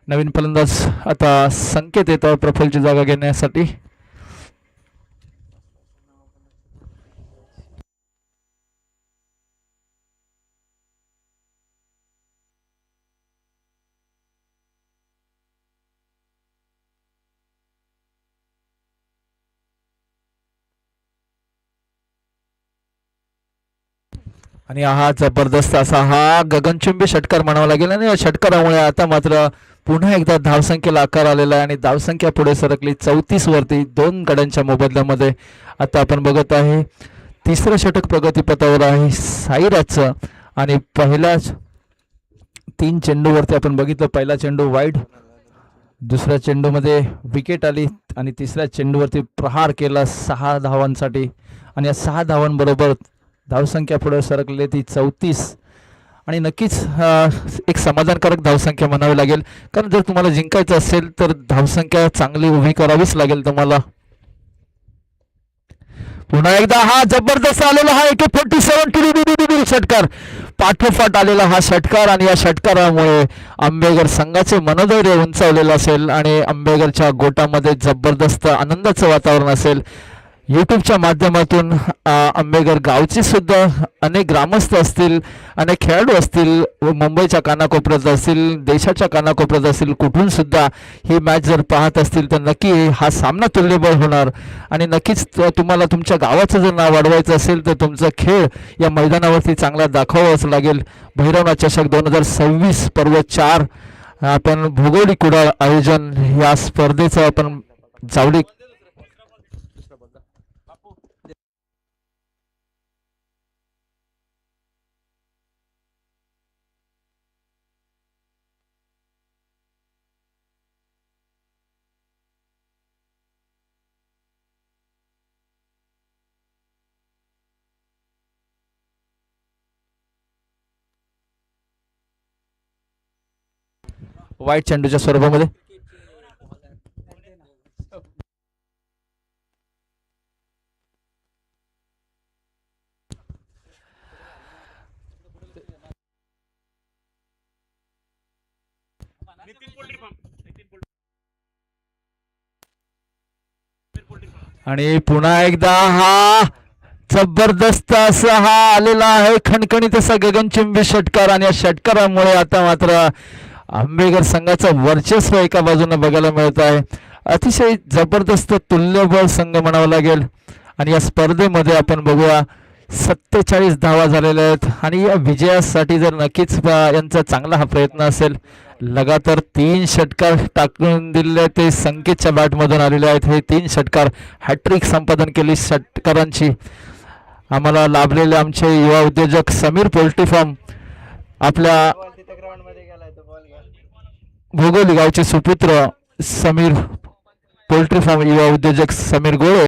नवीन फलंदाज आता संकेत येतो प्रफुल्लची जागा घेण्यासाठी. आणि हा जबरदस्त असा हा गगनचुंबी षटकार म्हणावा लागेल. आणि या षटकारामुळे आता मात्र पुन्हा एकदा धावसंख्येला आकार आलेला आहे आणि धावसंख्या पुढे सरकली 34 वरती 2 गड्यांच्या मोबदल्यामध्ये. आता आपण बघत आहे तिसरं षटक प्रगतीपथावर आहे साईराजचं. आणि पहिल्या 3 चेंडूवरती आपण बघितलं, पहिला चेंडू वाईड, दुसऱ्या चेंडूमध्ये विकेट आली आणि तिसऱ्या चेंडूवरती प्रहार केला 6 धावांसाठी. आणि या 6 धावांबरोबर धावसंख्या पुढे सरकले ती 34. आणि नक्कीच एक समाधानकारक धावसंख्या म्हणावी लागेल, कारण जर तुम्हाला जिंकायचं असेल तर धावसंख्या चांगली उभी करावीच लागेल तुम्हाला. पुन्हा एकदा हा जबरदस्त आलेला हा AK-47 षटकार, पाठोपाठ आलेला हा षटकार. आणि या षटकारामुळे आंबेगर संघाचे मनोधैर्य उंचावलेलं असेल आणि आंबेगरच्या गोटामध्ये जबरदस्त आनंदाचं वातावरण असेल. यूट्यूबच्या माध्यमातून आंबेगर गावचे सुद्धा अनेक ग्रामस्थ असतील, अनेक खेळाडू असतील, मुंबईच्या कानाकोपऱ्यात असतील, देशाच्या कानाकोपऱ्यात असतील, कुठून सुद्धा ही मॅच जर पाहत असतील तर नक्की हा सामना तुल्यबळ होणार. आणि नक्कीच तुम्हाला तुमच्या गावाचं जर नाव वाढवायचं असेल तर तुमचा खेळ या मैदानावरती चांगला दाखवावाच लागेल. भैरवनाथ चषक 2026 पर्व 4 आपण भौगोलिक कुडाळ आयोजन या स्पर्धेचं आपण जावली वाईट चेंडूच्या स्वरूपामध्ये. आणि पुन्हा एकदा हा जबरदस्त असा हा आलेला आहे खणखणीत असा गगनचुंबी षटकार. आणि या षटकारामुळे आता मात्र आंबेगर संघाचं वर्चस्व एका बाजूने बघायला मिळत आहे. अतिशय जबरदस्त तुल्यबळ संघ म्हणावा लागेल. आणि या स्पर्धेमध्ये आपण बघूया 47 धावा झालेल्या आहेत. आणि या विजयासाठी जर नक्कीच यांचा चांगला हा प्रयत्न असेल. लगातार 3 षटकार टाकून दिलेले ते संकेतच्या बॅटमधून आलेले आहेत. हे 3 षटकार हॅट्रिक संपादन केली षटकारांची. आम्हाला लाभलेले आमचे युवा उद्योजक समीर पोल्ट्री फार्म, आपल्या भोगोली गावचे सुपुत्र समीर पोल्ट्री फार्म युवा उद्योजक समीर गोळे